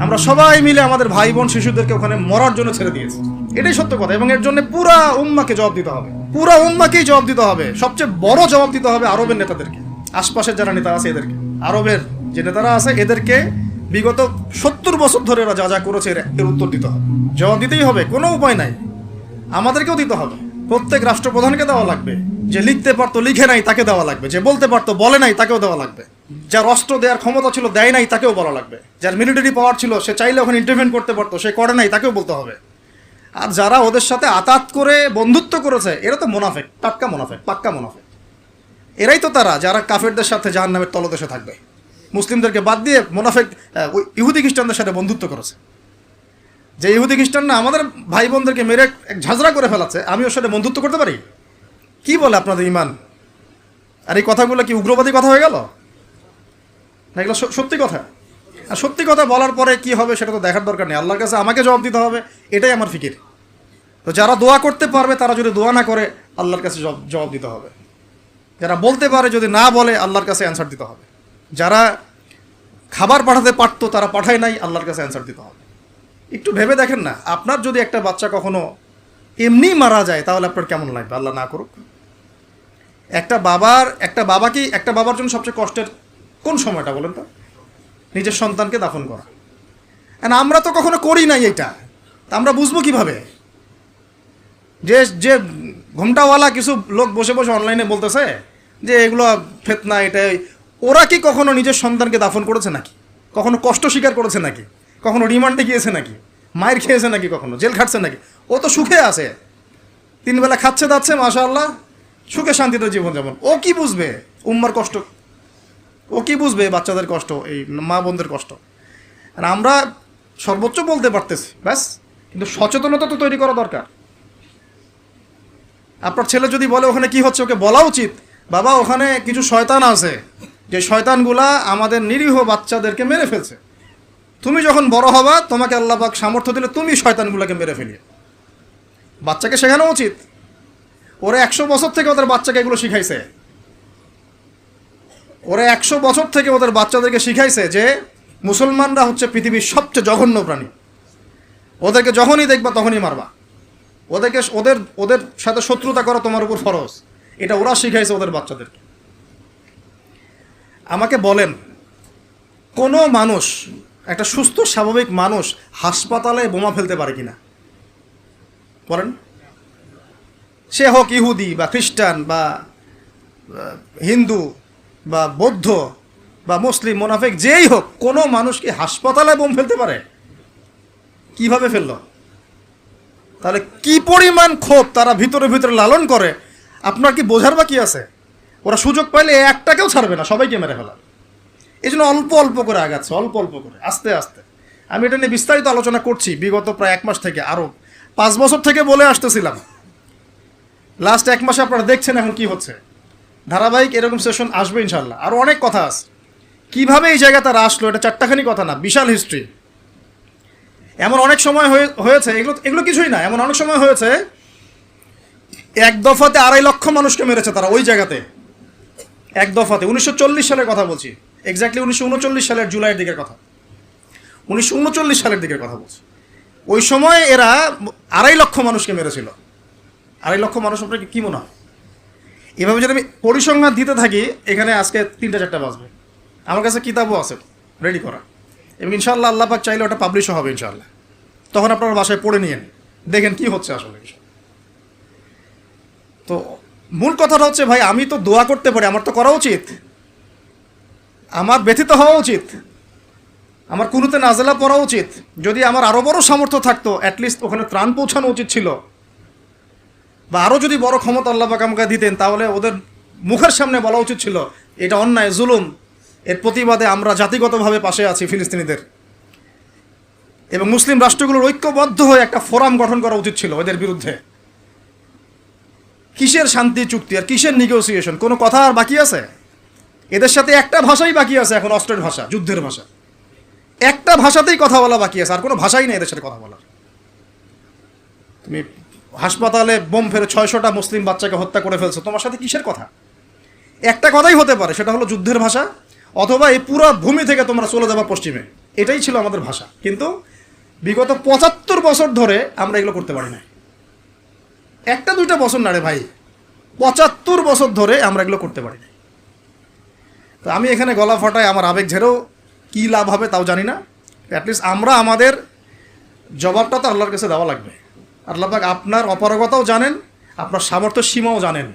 আমরা সবাই মিলে আমাদের ভাই বোন শিশুদেরকে ওখানে মরার জন্য ছেড়ে দিয়েছি। এটাই সত্য কথা। এবং এর জন্য পুরা উম্মাকে জবাব দিতে হবে, পুরা উম্মাকেই জবাব দিতে হবে। সবচেয়ে বড় জবাব দিতে হবে আরবের নেতাদেরকে, আশপাশের যারা নেতা আছে এদেরকে, আরবের যে নেতারা আছে এদেরকে বিগত 70 বছর ধরে এরা যা যা করেছে এর উত্তর দিতে হবে, জবাব দিতেই হবে, কোনো উপায় নাই। আমাদেরকেও দিতে হবে, প্রত্যেক রাষ্ট্রপ্রধানকে দেওয়া লাগবে, যে লিখতে পারতো লিখে নাই তাকে দেওয়া লাগবে, যে বলতে পারতো বলে নাই তাকেও দেওয়া লাগবে, যার অস্ত্র দেওয়ার ক্ষমতা ছিল দেয় নাই তাকেও বলা লাগবে, যার মিলিটারি পাওয়ার ছিল সে চাইলে ওখানে ইন্টারভেন করতে পারতো সে করে নাই তাকেও বলতে হবে। আর যারা ওদের সাথে আতাত করে বন্ধুত্ব করেছে এরা তো মুনাফিক, টাটকা মুনাফিক, পাক্কা মুনাফিক। এরাই তো তারা যারা কাফেরদের সাথে জাহান্নামের তলদেশে থাকবে, মুসলিমদেরকে বাদ দিয়ে মুনাফিক ওই ইহুদি খ্রিস্টানদের সাথে বন্ধুত্ব করেছে। যে ইহুদি খ্রিস্টান না আমাদের ভাই বোনদেরকে মেরে এক ঝাঁঝরা করে ফেলাচ্ছে, আমি ওর সাথে বন্ধুত্ব করতে পারি? কি বলে আপনাদের ইমান? আর এই কথাগুলো কি উগ্রবাদী কথা হয়ে গেল না? এগুলো সত্যি কথা। আর সত্যি কথা বলার পরে কি হবে সেটা তো দেখার দরকার নেই, আল্লাহর কাছে আমাকে জবাব দিতে হবে, এটাই আমার ফিকির। তো যারা দোয়া করতে পারবে তারা যদি দোয়া না করে আল্লাহর কাছে জবাব দিতে হবে, যারা বলতে পারে যদি না বলে আল্লাহর কাছে অ্যান্সার দিতে হবে, যারা খাবার পাঠাতে পারতো তারা পাঠায় নাই আল্লাহর কাছে অ্যান্সার দিতে হবে। একটু ভেবে দেখেন না, আপনার যদি একটা বাচ্চা কখনো এমনি মারা যায় তাহলে আপনার কেমন লাগবে? আল্লাহ না করুক। একটা বাবার জন্য সবচেয়ে কষ্টের কোন সময়টা বলেন তো? নিজের সন্তানকে দাফন করা। আমরা তো কখনো করি নাই এটা, আমরা বুঝবো কিভাবে? যে ঘোমটাওয়ালা কিছু লোক বসে বসে অনলাইনে বলতেছে যে এগুলো ফিতনা, এটাই, ওরা কি কখনো নিজের সন্তানকে দাফন করেছে নাকি? কখনো কষ্ট স্বীকার করেছে নাকি? কখনো রিমান্ডে গিয়েছে নাকি? মায়ের খেয়েছে নাকি? কখনো জেল খাটছে নাকি? ও তো সুখে আছে, 3 বেলা খাচ্ছে দাচ্ছে, মাশাআল্লাহ, সুখে শান্তিতে জীবনযাপন। ও কি বুঝবে উম্মার কষ্ট? ও কি বুঝবে বাচ্চাদের কষ্ট, এই মা বোনদের কষ্ট? আর আমরা সর্বোচ্চ বলতে পারতেছি ব্যাস, কিন্তু সচেতনতা তো তৈরি করা দরকার। আপনার ছেলে যদি বলে ওখানে কি হচ্ছে, ওকে বলা উচিত, বাবা ওখানে কিছু শয়তান আছে, যে শয়তানগুলা আমাদের নিরীহ বাচ্চাদেরকে মেরে ফেলছে। তুমি যখন বড় হবা তোমাকে আল্লাহ পাক সামর্থ্য দিলে তুমি শয়তানগুলোকে মেরে ফেলিয়ে। বাচ্চাকে শেখানো উচিত। ওরা 100 বছর থেকে ওদের বাচ্চাকে এগুলো শিখাইছে, ওরা 100 বছর থেকে ওদের বাচ্চাদেরকে শিখাইছে যে মুসলমানরা হচ্ছে পৃথিবীর সবচেয়ে জঘন্য প্রাণী, ওদেরকে যখনই দেখবা তখনই মারবা, ওদের সাথে শত্রুতা করা তোমার উপর ফরজ। এটা ওরা শিখাইছে ওদের বাচ্চাদেরকে। আমাকে বলেন, কোনো মানুষ, একটা সুস্থ স্বাভাবিক মানুষ হাসপাতালে বোমা ফেলতে পারে কিনা বলেন? সে হোক ইহুদি বা খ্রিস্টান বা হিন্দু বা বৌদ্ধ বা মুসলিম, মুনাফিক, যেই হোক, কোনো মানুষ কি হাসপাতালে বোম ফেলতে পারে? কিভাবে ফেললো? তাহলে কি পরিমাণ ক্ষোভ তারা ভিতরে ভিতরে লালন করে আপনার কি বোঝার বাকি আছে? ওরা সুযোগ পাইলে একটাকেও ছাড়বে না, সবাইকে মেরে ফেলা। এই জন্য অল্প অল্প করে আগাচ্ছে, অল্প অল্প করে, আস্তে আস্তে। আমি এটা নিয়ে বিস্তারিত আলোচনা করছি বিগত প্রায় 1 মাস থেকে, আরও 5 বছর থেকে বলে আসতেছিলাম। লাস্ট 1 মাসে আপনারা দেখছেন এখন কি হচ্ছে। ধারাবাহিক এরকম সেশন আসবে ইনশাল্লাহ। আরও অনেক কথা আছে, কীভাবে এই জায়গা তারা আসলো, এটা 4টাখানি কথা না, বিশাল হিস্ট্রি। এমন অনেক সময় হয়েছে, এগুলো কিছুই না, এমন অনেক সময় হয়েছে 1 দফাতে 2.5 লক্ষ মানুষকে মেরেছে তারা ওই জায়গাতে, 1 দফাতে। 1940 সালের কথা বলছি, এক্স্যাক্টলি 1939 সালের জুলাইয়ের দিকের কথা, 1939 সালের দিকের কথা বলছি। ওই সময় এরা 2.5 লক্ষ মানুষকে মেরেছিল। 2.5 লক্ষ মানুষ আপনার কি মনে হয়? এভাবে যদি আমি পরিসংখ্যান দিতে থাকি এখানে আজকে 3টা 4টা বাজবে। আমার কাছে কিতাবও আছে রেডি করা, এবং ইনশাআল্লাহ আল্লাহ পাক চাইলে ওটা পাবলিশও হবে ইনশাআল্লাহ। তখন আপনারা বাসায় পড়ে নিয়েন, দেখেন কি হচ্ছে আসলে। তো মূল কথাটা হচ্ছে, ভাই আমি তো দোয়া করতে পারি, আমার তো করা উচিত, আমার ব্যথিত হওয়া উচিত, আমার কুনুতে নাজেলা পড়া উচিত। যদি আমার আরও বড় সামর্থ্য থাকতো অ্যাটলিস্ট ওখানে ত্রাণ পৌঁছানো উচিত ছিল, বা আরও যদি বড় ক্ষমতা আল্লাহ পাক আমাকে দিতেন তাহলে ওদের মুখের সামনে বলা উচিত ছিল এটা অন্যায়, জুলুম, এর প্রতিবাদে আমরা জাতিগতভাবে পাশে আছি ফিলিস্তিনিদের, এবং মুসলিম রাষ্ট্রগুলোর ঐক্যবদ্ধ হয়ে একটা ফোরাম গঠন করা উচিত ছিল এদের বিরুদ্ধে। কিসের শান্তি চুক্তি আর কিসের নেগোসিয়েশন? কোনো কথা আর বাকি আছে? এদের সাথে একটা ভাষাই বাকি আছে এখন, অস্ত্রের ভাষা, যুদ্ধের ভাষা। একটা ভাষাতেই কথা বলা বাকি আছে, আর কোনো ভাষাই নেই এদের সাথে কথা বলার। তুমি হাসপাতালে বোম ফেলে 600টা মুসলিম বাচ্চাকে হত্যা করে ফেলছো, তোমার সাথে কিসের কথা? একটা কথাই হতে পারে, সেটা হলো যুদ্ধের ভাষা, অথবা এই পুরো ভূমি থেকে তোমরা চলে যাবা পশ্চিমে। এটাই ছিল আমাদের ভাষা। কিন্তু বিগত ৭৫ বছর ধরে আমরা এগুলো করতে পারি না। একটা দুইটা বছর না রে ভাই, ৭৫ বছর ধরে আমরা এগুলো করতে পারি না। তো আমি এখানে গলা ফাটায় আমার আবেগ ঝেড়েও কী লাভ হবে তাও জানি না। অ্যাটলিস্ট আমরা আমাদের জবাবটা তো আল্লাহর কাছে দেওয়া লাগবে। আল্লাহ পাক আপনার অপারগতাও জানেন, আপনার সামর্থ্য সীমাও জানেন।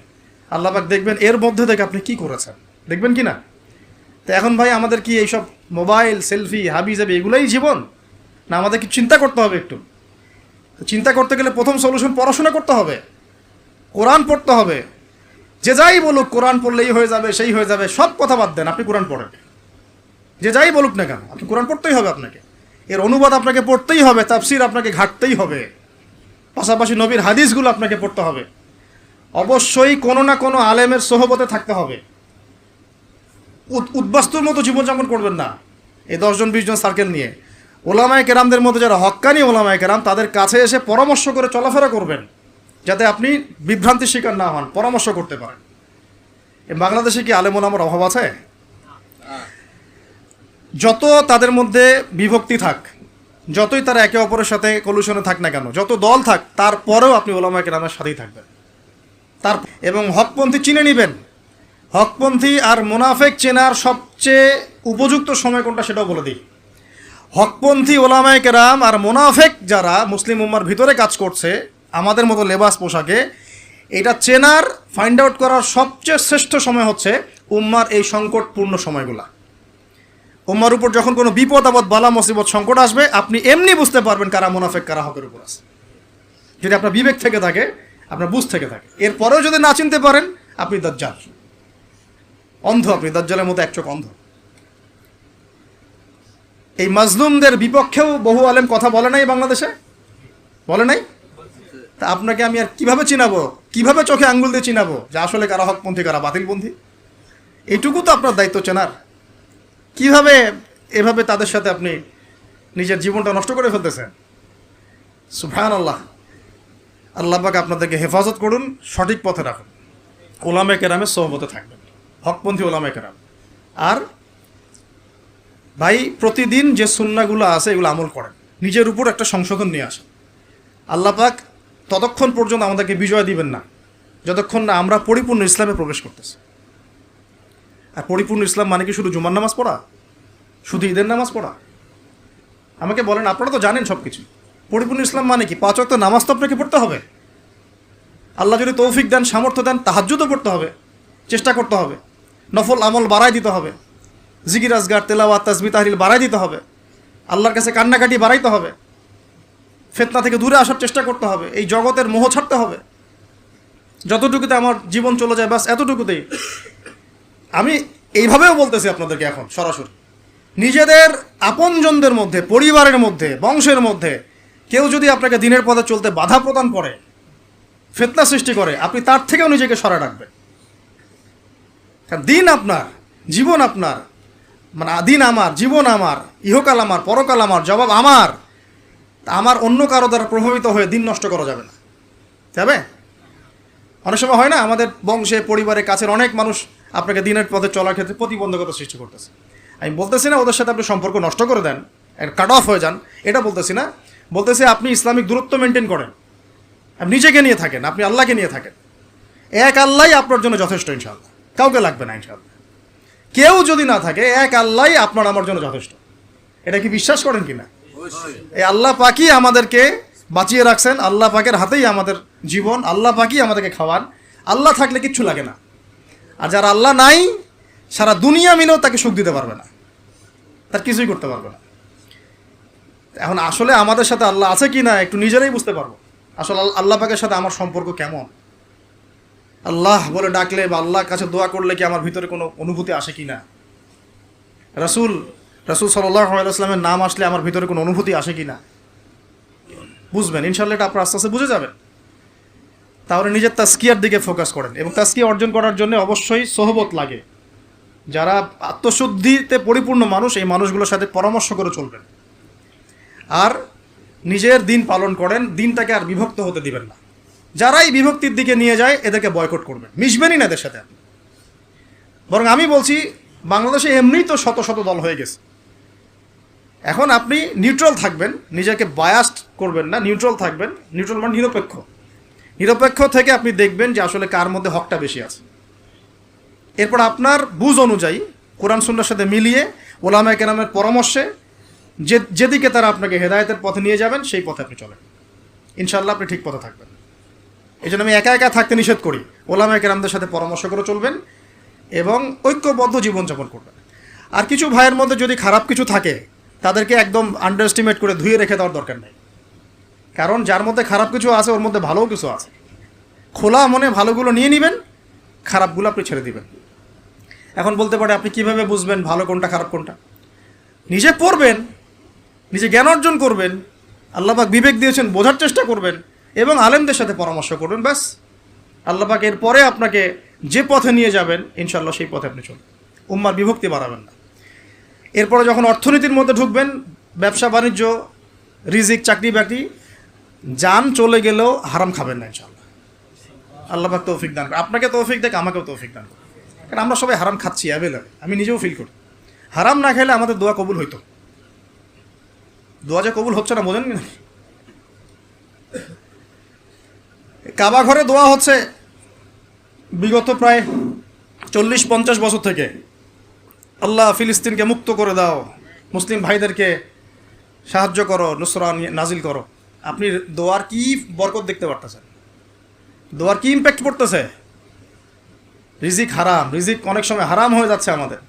আল্লাহ পাক দেখবেন এর মধ্যে থেকে আপনি কি করেছেন, দেখবেন কি না? তো এখন ভাই আমাদের কি এইসব মোবাইল, সেলফি, হাবি জাবি এগুলোই জীবন? না আমাদের কি চিন্তা করতে হবে? একটু চিন্তা করতে গেলে প্রথম সলিউশন পড়াশোনা করতে হবে, কোরআন পড়তে হবে। যে যাই বলুক কোরআন পড়লেই হয়ে যাবে, সেই হয়ে যাবে, সব কথা বাদ দেন, আপনি কোরআন পড়েন। যে যাই বলুক না কেন, আপনি কোরআন পড়তেই হবে, আপনাকে এর অনুবাদ আপনাকে পড়তেই হবে, তাফসির আপনাকে ঘাটতেই হবে, পাশাপাশি নবীর হাদিসগুলো আপনাকে পড়তে হবে। অবশ্যই কোনো না কোনো আলেমের সোহবতে থাকতে হবে। উদ্বাস্তুর মতো জীবনযাপন করবেন না এই 10 জন 20 জন সার্কেল নিয়ে। ওলামায়ে কেরামদের মধ্যে যারা হক্কানি ওলামায়ে কেরাম, তাদের কাছে এসে পরামর্শ করে চলাফেরা করবেন, যাতে আপনি বিভ্রান্তির শিকার না হন, পরামর্শ করতে পারেন। বাংলাদেশে কি আলেম ওলামার অভাব আছে? যত তাদের মধ্যে বিভক্তি থাক, যতই তারা একে অপরের সাথে কলুশনে থাক না কেন, যত দল থাক, তারপরেও আপনি ওলামায়ে কেরামের সাথেই থাকবেন। এবং হকপন্থী চিনে নেবেন। হকপন্থী আর মুনাফেক চেনার সবচেয়ে উপযুক্ত সময় কোনটা সেটাও বলে দিই। হকপন্থী ওলামায়ে কেরাম আর মুনাফেক যারা মুসলিম উম্মার ভিতরে কাজ করছে আমাদের মতো লেবাস পোশাকে, এটা চেনার, ফাইন্ড আউট করার সবচেয়ে শ্রেষ্ঠ সময় হচ্ছে উম্মার এই সংকটপূর্ণ সময়গুলা। উম্মার উপর যখন কোনো বিপদ আপদ, বালা মুসিবত, সংকট আসবে, আপনি এমনি বুঝতে পারবেন কারা মুনাফেক কারা হকের উপর আছে, যদি আপনার বিবেক থেকে থাকে, আপনার বুঝ থেকে থাকে। এরপরেও যদি না চিনতে পারেন, আপনি দাজ্জাল, অন্ধ, আপনি দাজ্জালের মতো এক চোখ অন্ধ। এই মাজলুমদের বিপক্ষেও বহু আলেম কথা বলে নাই বাংলাদেশে, বলে নাই? তা আপনাকে আমি আর কিভাবে চিনাবো, কিভাবে চোখে আঙ্গুল দিয়ে চিনাবো যে আসলে কারা হকপন্থী কারা বাতিলপন্থী? এইটুকু তো আপনার দায়িত্ব চেনার। কিভাবে এভাবে তাদের সাথে আপনি নিজের জীবনটা নষ্ট করে ফেলতেছেন? সুবহানাল্লাহ। আল্লাহ পাক আপনাদেরকে হেফাজত করুন, সঠিক পথে রাখুন, ওলামায়ে কেরামের সোহবতে থাকবেন, হকপন্থী ওলামায়ে কেরাম। আর ভাই প্রতিদিন যে সুন্নাহগুলো আছে এগুলো আমল করেন, নিজের উপর একটা সংশোধন নিয়ে আসেন। আল্লাহ পাক ততক্ষণ পর্যন্ত আমাদেরকে বিজয় দিবেন না যতক্ষণ না আমরা পরিপূর্ণ ইসলামে প্রবেশ করতেছি। আর পরিপূর্ণ ইসলাম মানে কি শুধু জুমার নামাজ পড়া, শুধু ঈদের নামাজ পড়া? আমাকে বলেন, আপনারা তো জানেন সব কিছু। পরিপূর্ণ ইসলাম মানে কি? 5 ওয়াক্ত নামাজ তো আপনাকে পড়তে হবে। আল্লাহ যদি তৌফিক দেন, সামর্থ্য দেন, তাহাজ্জুদও পড়তে হবে, চেষ্টা করতে হবে, নফল আমল বাড়াই দিতে হবে, জিকির আজগার, তেলাওয়াত, তাসবিহ, তাহলিল বাড়াই দিতে হবে, আল্লাহর কাছে কান্নাকাটি বাড়াইতে হবে, ফিতনা থেকে দূরে আসার চেষ্টা করতে হবে, এই জগতের মোহ ছাড়তে হবে। যতটুকুতে আমার জীবন চলে যায় বাস এতটুকুতেই। আমি এইভাবেও বলতেছি আপনাদেরকে এখন সরাসরি, নিজেদের আপনজনদের মধ্যে, পরিবারের মধ্যে, বংশের মধ্যে কেউ যদি আপনাকে দিনের পথে চলতে বাধা প্রদান করে, ফিতনা সৃষ্টি করে, আপনি তার থেকেও নিজেকে সরা রাখবেন। কারণ দিন আপনার, জীবন আপনার, মানে দিন আমার, জীবন আমার, ইহকাল আমার, পরকাল আমার, জবাব আমার। আমার অন্য কারো দ্বারা প্রভাবিত হয়ে দিন নষ্ট করা যাবে না, যাবে? অনেক সময় হয় না, আমাদের বংশে, পরিবারে, কাছের অনেক মানুষ আপনাকে দিনের পথে চলার ক্ষেত্রে প্রতিবন্ধকতা সৃষ্টি করতেছে। আমি বলতেছি না ওদের সাথে আপনি সম্পর্ক নষ্ট করে দেন, কাট অফ হয়ে যান, এটা বলতেছি না। বলতেছি আপনি ইসলামিক দূরত্ব মেনটেন করেন, আপনি নিজেকে নিয়ে থাকেন, আপনি আল্লাহকে নিয়ে থাকেন। এক আল্লাহই আপনার জন্য যথেষ্ট, ইনশাআল্লাহ। কাউকে লাগবে না, ইনশাআল্লাহ। কেউ যদি না থাকে, এক আল্লাহই আপনার আমার জন্য যথেষ্ট। এটা কি বিশ্বাস করেন কিনা? এই আল্লাহ পাকই আমাদেরকে বাঁচিয়ে রাখছেন, আল্লাহ পাকের হাতেই আমাদের জীবন, আল্লাহ পাকই আমাদেরকে খাওয়ান। আল্লাহ থাকলে কিচ্ছু লাগে না। আর যারা আল্লাহ নাই, সারা দুনিয়া মিলেও তাকে সুখ দিতে পারবে না, তার কিছুই করতে পারবে না। এখন আসলে আমাদের সাথে আল্লাহ আছে কি না একটু নিজেরাই বুঝতে পারবো। আসলে আল্লাহ পাকের সাথে আমার সম্পর্ক কেমন? আল্লাহ বলে ডাকলে বা আল্লাহর কাছে দোয়া করলে কি আমার ভিতরে কোনো অনুভূতি আসে কি না? রাসূল সাল্লাল্লাহু আলাইহি ওয়াসাল্লামের নাম আসলে আমার ভিতরে কোনো অনুভূতি আসে কি না? বুঝবেন ইনশাআল্লাহ, এটা আপনার আস্তে আস্তে বুঝে যাবেন। তাহলে নিজের তাজকিয়ার দিকে ফোকাস করেন, এবং তাজকিয়া অর্জন করার জন্য অবশ্যই সোহবত লাগে। যারা আত্মশুদ্ধিতে পরিপূর্ণ মানুষ, এই মানুষগুলোর সাথে পরামর্শ করে চলবেন। আর নিজের দিন পালন করেন, দিনটাকে আর বিভক্ত হতে দিবেন না। যারাই বিভক্তির দিকে নিয়ে যায় এদেরকে বয়কট করবেন, মিশবেনই না এদের সাথে। বরং আমি বলছি, বাংলাদেশে এমনিই তো শত শত দল হয়ে গেছে, এখন আপনি নিউট্রাল থাকবেন, নিজেকে বায়াসড করবেন না, নিউট্রাল থাকবেন। নিউট্রাল মানে নিরপেক্ষ। নিরপেক্ষ থেকে আপনি দেখবেন যে আসলে কার মধ্যে হকটা বেশি আছে। এরপর আপনার বুঝ অনুযায়ী কোরআন সুন্নাহর সাথে মিলিয়ে ওলামায়ে কেরামের পরামর্শে যেদিকে তারা আপনাকে হেদায়েতের পথে নিয়ে যাবেন সেই পথে আপনি চলেন, ইনশাআল্লাহ আপনি ঠিক পথে থাকবেন। এই জন্য আমি একা একা থাকতে নিষেধ করি। ওলামায়ে কেরামদের সাথে পরামর্শ করে চলবেন এবং ঐক্যবদ্ধ জীবনযাপন করবেন। আর কিছু ভাইয়ের মধ্যে যদি খারাপ কিছু থাকে তাদেরকে একদম আন্ডার এস্টিমেট করে ধুয়ে রেখে দেওয়ার দরকার নেই। কারণ যার মধ্যে খারাপ কিছু আছে ওর মধ্যে ভালোও কিছু আছে। খোলা মনে ভালোগুলো নিয়ে নেবেন, খারাপগুলো আপনি ছেড়ে দিবেন। এখন বলতে পারে আপনি কিভাবে বুঝবেন ভালো কোনটা খারাপ কোনটা? নিজে পড়বেন, নিজে জ্ঞান অর্জন করবেন, আল্লাহ পাক বিবেক দিয়েছেন, বোঝার চেষ্টা করবেন এবং আলেমদের সাথে পরামর্শ করবেন। ব্যাস, আল্লাহ পাক এরপরে আপনাকে যে পথে নিয়ে যাবেন ইনশাআল্লাহ সেই পথে আপনি চলবেন। উম্মার বিভক্তি বাড়াবেন না। এরপরে যখন অর্থনীতির মধ্যে ঢুকবেন, ব্যবসা বাণিজ্য, রিজিক, চাকরি বাকরি, জান চলে গেলেও হারাম খাবেন না ইনশাআল্লাহ। আল্লাহ পাক তৌফিক দান করে, আপনাকে তৌফিক দেখ, আমাকেও তৌফিক দান করে। কারণ আমরা সবাই হারাম খাচ্ছি অ্যাভেলেবল, আমি নিজেও ফিল করি। হারাম না খেলে আমাদের দোয়া কবুল হইতো। দোয়া যে কবুল হচ্ছে না বোঝেন নাকি? কাবা ঘরে দোয়া হচ্ছে বিগত প্রায় 40-50 বছর থেকে, আল্লাহ ফিলিস্তিনকে মুক্ত করে দাও, মুসলিম ভাইদেরকে সাহায্য করো, নুসরা নাজিল করো। আপনি দোয়ার কি বরকত দেখতে পারতেছেন? দোয়ার কি ইম্প্যাক্ট পড়তেছে? রিজিক হারাম, রিজিক অনেক সময় হারাম হয়ে যাচ্ছে আমাদের।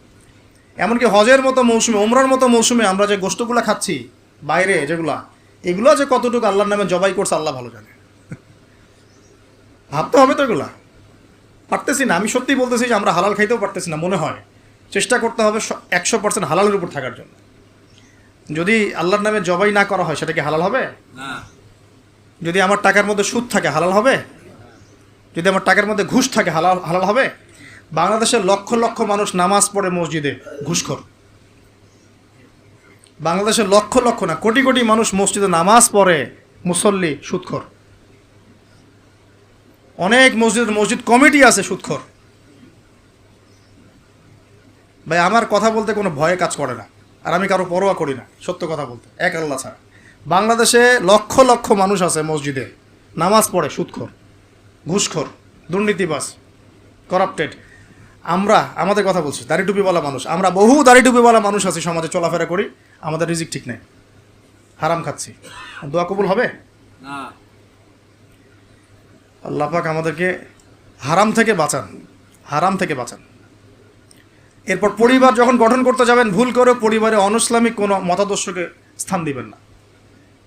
এমনকি হজের মতো মৌসুমে, উমরার মতো মৌসুমে আমরা যে গোশতগুলো খাচ্ছি বাইরে, যেগুলা, এগুলো যে কতটুকু আল্লাহর নামে জবাই করছে আল্লাহ ভালো জানে। ভাবতে হবে তো, এগুলা পারতেছি না। আমি সত্যি বলতেছি যে আমরা হালাল খাইতেও পারতেছি না মনে হয়। চেষ্টা করতে হবে 100% হালালের উপর থাকার জন্য। যদি আল্লাহর নামে জবাই না করা হয় সেটা কি হালাল হবে? যদি আমার টাকার মধ্যে সুদ থাকে হালাল হবে? যদি আমার টাকার মধ্যে ঘুষ থাকে হালাল হবে? বাংলাদেশের লক্ষ লক্ষ মানুষ নামাজ পড়ে মসজিদে, ঘুষখোর। বাংলাদেশের লক্ষ লক্ষ না, কোটি কোটি মানুষ মসজিদে নামাজ পড়ে, মুসল্লি সুদখোর। অনেক মসজিদ কমিটি আছে সুদখোর। ভাই আমার কথা বলতে কোনো ভয়ে কাজ করে না, আর আমি কারো পরোয়া করি না, সত্য কথা বলতে, এক আল্লাহ ছাড়া। বাংলাদেশে লক্ষ লক্ষ মানুষ আছে মসজিদে, নামাজ পড়ে, সুদখোর, ঘুষখোর, দুর্নীতিবাজ, করাপ্টেড। আমাদের কথা বলছি, দাড়ি টুপিওয়ালা মানুষ, আমরা বহু দাড়ি টুপিওয়ালা মানুষ আছি, সমাজে চলাফেরা করি, আমাদের রিজিক ঠিক নেই, হারাম খাচ্ছি। দোয়া কবুল হবে না। আল্লাহ পাক আমাদেরকে হারাম থেকে বাঁচান, হারাম থেকে বাঁচান। এরপর পরিবার যখন গঠন করতে যাবেন, ভুল করে পরিবারে অনইসলামিক কোনো মতাদর্শকে স্থান দিবেন না।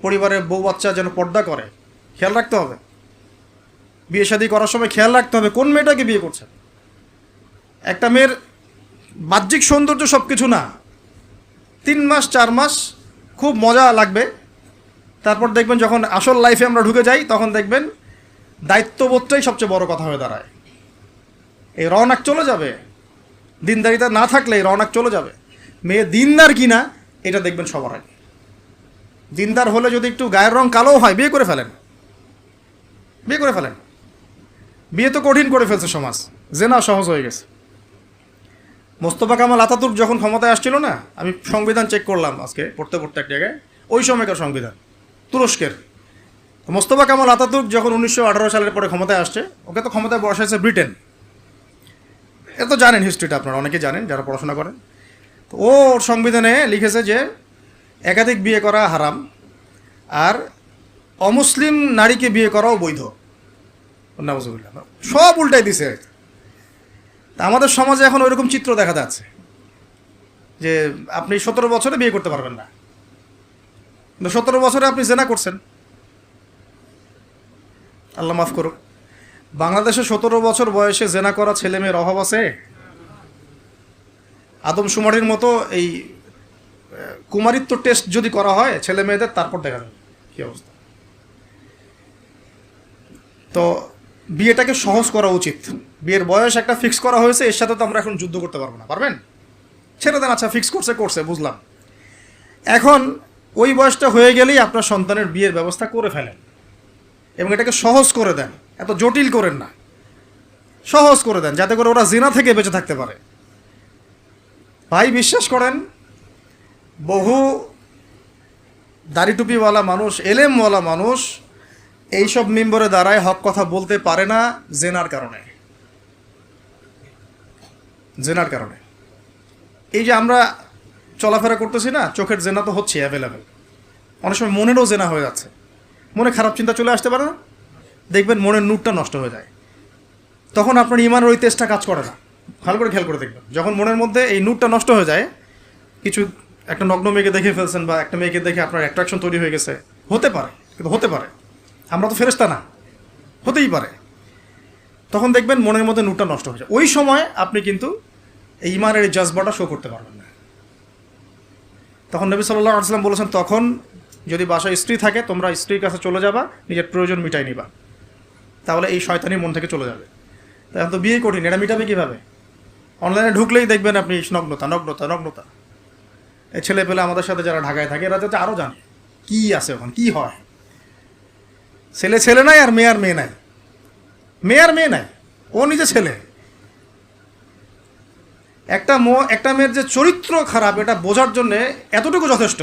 পরিবারের বউ বাচ্চা যেন পর্দা করে, খেয়াল রাখতে হবে। বিয়ে শাদী করার সময় খেয়াল রাখতে হবে কোন মেয়েটাকে বিয়ে করছেন। একটা মেয়ের বাহ্যিক সৌন্দর্য সব কিছু না, 3 মাস 4 মাস খুব মজা লাগবে, তারপর দেখবেন যখন আসল লাইফে আমরা ঢুকে যাই তখন দেখবেন দায়িত্ববোধটাই সবচেয়ে বড় কথা হয়ে দাঁড়ায়। এই রওনাক চলে যাবে, দিনদারিতা না থাকলে এই রওনাক চলে যাবে। মেয়ে দিনদার কিনা এটা দেখবেন সবার আগে। দিনদার হলে যদি একটু গায়ের রং কালো হয়, বিয়ে করে ফেলেন, বিয়ে করে ফেলেন। বিয়ে তো কঠিন করে ফেলছে সমাজ, জেনা সহজ হয়ে গেছে। মোস্তফা কামাল আতাতুর্ক যখন ক্ষমতায় আসছিল না, আমি সংবিধান চেক করলাম আজকে পড়তে পড়তে এক জায়গায়, ওই সময়কার সংবিধান তুরস্কের। মোস্তফা কামাল আতাতুর্ক যখন 1918 সালের পরে ক্ষমতায় আসছে, ওকে তো ক্ষমতায় বসাইছে ব্রিটেন। এ তো জানেন হিস্ট্রিটা, আপনারা অনেকে জানেন যারা পড়াশোনা করেন। তো ওর সংবিধানে লিখেছে যে একাধিক বিয়ে করা হারাম, আর অমুসলিম নারীকে বিয়ে করাও বৈধ। নাউজুবিল্লাহ, সব উল্টাই দিছে। আমাদের সমাজে এখন ওইরকম চিত্র দেখা যাচ্ছে যে আপনি 17 বছরে বিয়ে করতে পারবেন না, কিন্তু 17 বছরে আপনি জেনা করছেন। আল্লাহ মাফ করুক, বাংলাদেশে 17 বছর বয়সে জেনা করা ছেলে মেয়ের অভাব আছে? আদমশুমারির মতো এই কুমারিত্ব টেস্ট যদি করা হয় ছেলে মেয়েদের, তারপর দেখা যাবে কী অবস্থা। তো বিয়েটাকে সহজ করা উচিত। বিয়ের বয়স একটা ফিক্স করা হয়েছে, এর সাথে তো আমরা এখন যুদ্ধ করতে পারবো না। পারবেন? ছেড়ে দেন, আচ্ছা ফিক্স করছে, বুঝলাম। এখন ওই বয়সটা হয়ে গেলেই আপনার সন্তানের বিয়ের ব্যবস্থা করে ফেলেন এবং এটাকে সহজ করে দেন, এত জটিল করেন না, সহজ করে দেন যাতে করে ওরা জিনা থেকে বেঁচে থাকতে পারে। ভাই বিশ্বাস করেন, বহু দাড়ি টুপিওয়ালা মানুষ, এলেমওয়ালা মানুষ এইসব মিম্বরে দাঁড়ায় হক কথা বলতে পারে না জেনার কারণে। জেনার কারণে এই যে আমরা চলাফেরা করতেছি না, চোখের জেনা তো হচ্ছে অ্যাভেলেবেল, অনেক সময় মনেরও জেনা হয়ে যাচ্ছে। মনে খারাপ চিন্তা চলে আসতে পারে না, দেখবেন মনের নূরটা নষ্ট হয়ে যায়, তখন আপনার ইমানের ওই তেজটা কাজ করে না। ভালো করে খেয়াল করে দেখবেন, যখন মনের মধ্যে এই নূরটা নষ্ট হয়ে যায়, কিছু একটা নগ্ন মেয়েকে দেখে ফেলছেন বা একটা মেয়েকে দেখে আপনার অ্যাট্রাকশন তৈরি হয়ে গেছে, হতে পারে, কিন্তু হতে পারে, আমরা তো ফেরেশতা না, হতেই পারে, তখন দেখবেন মনের মধ্যে নূরটা নষ্ট হয়ে যায়। ওই সময় আপনি কিন্তু এই ইমানের এই জাজবাটা শো করতে পারবেন না। তখন নবী সাল্লাল্লাহু আলাইহি ওয়াসাল্লাম বলেছেন, তখন যদি বাসায় স্ত্রী থাকে তোমরা স্ত্রীর কাছে চলে যাবা, নিজের প্রয়োজন মিটাই নিবা, তাহলে এই শয়তানি মন থেকে চলে যাবে। এখন তো বিয়ে কঠিন, এটা মিটাবে কীভাবে? অনলাইনে ঢুকলেই দেখবেন আপনি নগ্নতা নগ্নতা নগ্নতা। এই ছেলে পেলে আমাদের সাথে যারা ঢাকায় থাকে এরা যাতে আরও জানে কী আছে ওখানে, কী হয়। ছেলে ছেলে নাই আর মেয়ে আর মেয়ে নাই, মেয়ে আর মেয়ে নাই, ও নিজে ছেলে। একটা মেয়ের যে চরিত্র খারাপ এটা বোঝার জন্যে এতটুকু যথেষ্ট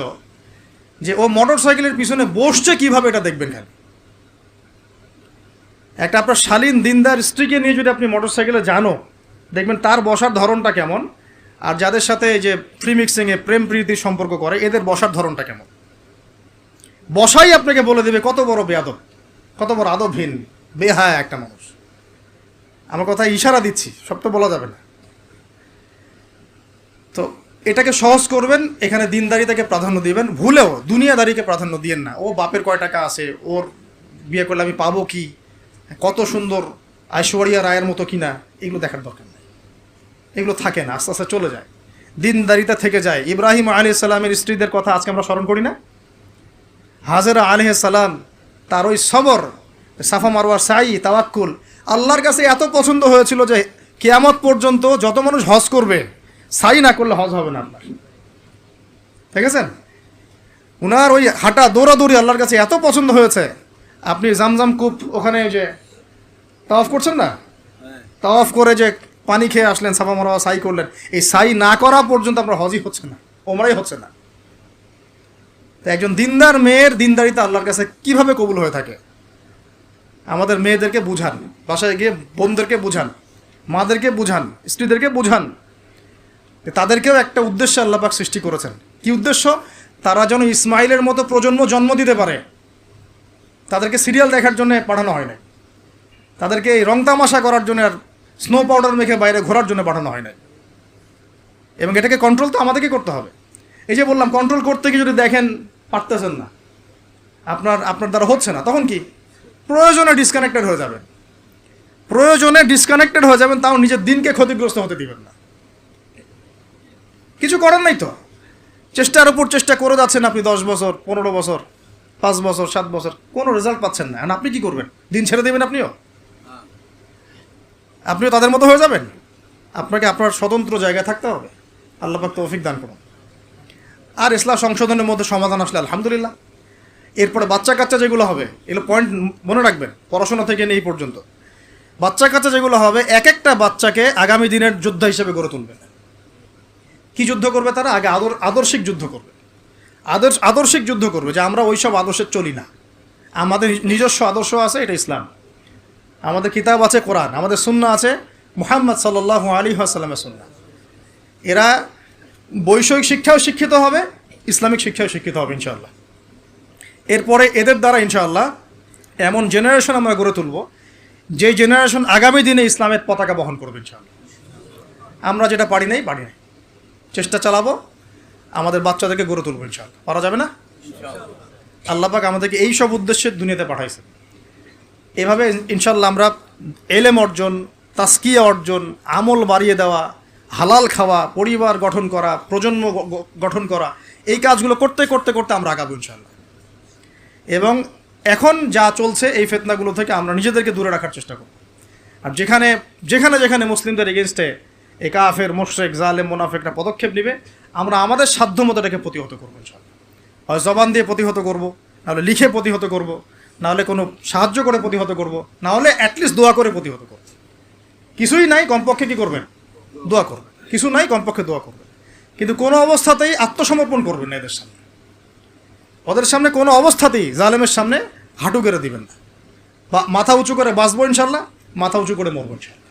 যে ও মোটর সাইকেলের পিছনে বসছে কীভাবে এটা দেখবেন খালি। একটা আপনার শালীন দিনদার স্ত্রীকে নিয়ে যদি আপনি মোটর সাইকেলে জানো, দেখবেন তার বসার ধরনটা কেমন, আর যাদের সাথে যে ফ্রি মিক্সিংয়ে প্রেম প্রীতির সম্পর্ক করে এদের বসার ধরনটা কেমন। বসাই আপনাকে বলে দেবে কত বড় বেয়াদব, কত বড় আদবহীন বেহায়া একটা মানুষ। আমার কথা ইশারা দিচ্ছি, সব তো বলা যাবে না। তো এটাকে সহজ করবেন, এখানে দিনদারিতাকে প্রাধান্য দিবেন, ভুলেও দুনিয়াদারিকে প্রাধান্য দিয়েন না। ও বাপের কয় টাকা আছে, ওর বিয়ে করলে আমি পাবো কি, কত সুন্দর ঐশ্বরিয়া রায়ের মতো কিনা, এগুলো দেখার দরকার নেই। এগুলো থাকে না, আস্তে আস্তে চলে যায়, দিনদারিতা থেকে যায়। ইব্রাহিম আলাইহিস সালামের স্ত্রীদের কথা আজকে আমরা স্মরণ করি না? হাজেরা আলাইহিস সালাম, তার ওই সবর, সাফা মারওয়ার সাই, তাওয়াক্কুল আল্লাহর কাছে এত পছন্দ হয়েছিল যে কিয়ামত পর্যন্ত যত মানুষ হজ করবে, সাই না করলে হজ হবে না আপনার। ঠিক আছে, উনার ওই হাঁটা দৌড়াদৌড়ি আল্লাহর কাছে এত পছন্দ হয়েছে। আপনি জামজাম কূপ ওখানে যে তাওয়াফ করছেন না, তাওয়াফ করে যে পানি খেয়ে আসলেন, সাফা মারওয়া সাই করলেন, এই সাই না করা পর্যন্ত আপনার হজই হচ্ছে না, ওমরাই হচ্ছে না। তো একজন দিনদার মেয়ের দিনদারিতা আল্লাহর কাছে কিভাবে কবুল হয়ে থাকে, আমাদের মেয়েদেরকে বুঝান, বাসায় গিয়ে বোনদেরকে বুঝান, মাদেরকে বুঝান, স্ত্রীদেরকে বুঝান, তাদেরকেও একটা উদ্দেশ্যে আল্লাহ পাক সৃষ্টি করেছেন। কি উদ্দেশ্য? তারা যেন ইসমাইলের মতো প্রজন্ম জন্ম দিতে পারে। তাদেরকে সিরিয়াল দেখার জন্য পাঠানো হয় নাই, তাদেরকে এই রং তামাশা করার জন্য আর স্নো পাউডার মেখে বাইরে ঘোরার জন্য পাঠানো হয় নাই। এবং এটাকে কন্ট্রোল তো আমাদেরকে করতে হবে। এই যে বললাম, কন্ট্রোল করতে গিয়ে যদি দেখেন পারতেছেন না, আপনার দ্বারা হচ্ছে না, তখন কি প্রয়োজনে ডিসকানেক্টেড হয়ে যাবেন। প্রয়োজনে ডিসকানেক্টেড হয়ে যাবেন, তাও নিজের দিনকে ক্ষতিগ্রস্ত হতে দিবেন না। কিছু করার নাই তো, চেষ্টার উপর চেষ্টা করে যাচ্ছেন আপনি 10 বছর, 15 বছর, 5 বছর, 7 বছর, কোনো রেজাল্ট পাচ্ছেন না। আর আপনি কি করবেন? দিন ছেড়ে দেবেন? আপনিও তাদের মতো হয়ে যাবেন? আপনাকে আপনার স্বতন্ত্র জায়গায় থাকতে হবে। আল্লাহ পাক তৌফিক দান করুন। আর ইসলাম সংশোধনের মধ্যে সমাধান আসলে আলহামদুলিল্লাহ। এরপরে বাচ্চা কাচ্চা যেগুলো হবে, এগুলো পয়েন্ট মনে রাখবেন, পড়াশোনা থেকে নিয়ে এই পর্যন্ত বাচ্চা কাচ্চা যেগুলো হবে, এক একটা বাচ্চাকে আগামী দিনের যোদ্ধা হিসেবে গড়ে তুলবে। কি যুদ্ধ করবে তারা? আগে আদর্শিক যুদ্ধ করবে, আদর্শিক যুদ্ধ করবে, যে আমরা ওইসব আদর্শে চলি না, আমাদের নিজস্ব আদর্শ আছে, এটা ইসলাম। আমাদের কিতাব আছে কোরআন, আমাদের সুন্নাহ আছে মুহাম্মদ সাল্লাল্লাহু আলাইহি ওয়াসাল্লামের সুন্নাহ। এরা বৈষয়িক শিক্ষাও শিক্ষিত হবে, ইসলামিক শিক্ষাও শিক্ষিত হবে ইনশাআল্লাহ। এরপরে এদের দ্বারা ইনশাআল্লাহ এমন জেনারেশন আমরা গড়ে তুলব, যে জেনারেশন আগামী দিনে ইসলামের পতাকা বহন করবে ইনশাআল্লাহ। আমরা যেটা পারি নাই, চেষ্টা চালাবো, আমাদের বাচ্চাদেরকে গড়ে তুলবো ইনশাআল্লাহ। পারা যাবে না? আল্লাহ পাক আমাদেরকে এই সব উদ্দেশ্যে দুনিয়াতে পাঠাইছে। এভাবে ইনশাআল্লাহ আমরা এলেম অর্জন, তাসকিয়া অর্জন, আমল বাড়িয়ে দেওয়া, হালাল খাওয়া, পরিবার গঠন করা, প্রজন্ম গঠন করা, এই কাজগুলো করতে করতে করতে আমরা আগাবো ইনশাআল্লাহ। এবং এখন যা চলছে এই ফিতনাগুলো থেকে আমরা নিজেদেরকে দূরে রাখার চেষ্টা করব। আর যেখানে যেখানে যেখানে মুসলিমদের এগেনস্টে এই কাফের, মুশরিক, জালেম, মুনাফিকরা পদক্ষেপ নেবে, আমরা আমাদের সাধ্যমতো এটাকে প্রতিহত করবো ইনশাআল্লাহ। হয় জবান দিয়ে প্রতিহত করব, নাহলে লিখে প্রতিহত করব, নাহলে কোনো সাহায্য করে প্রতিহত করব, নাহলে অ্যাটলিস্ট দোয়া করে প্রতিহত করব। কিছুই নাই, কমপক্ষে কী করবেন? দোয়া করবেন। কিছু নাই, কমপক্ষে দোয়া করবেন। কিন্তু কোনো অবস্থাতেই আত্মসমর্পণ করবেন না এদের সামনে। ওদের সামনে কোনো অবস্থাতেই জালেমের সামনে হাঁটু গেড়ে দিবেন না। বা মাথা উঁচু করে বাঁচবো ইনশাল্লাহ, মাথা উঁচু করে মরবো ইনশাল্লাহ।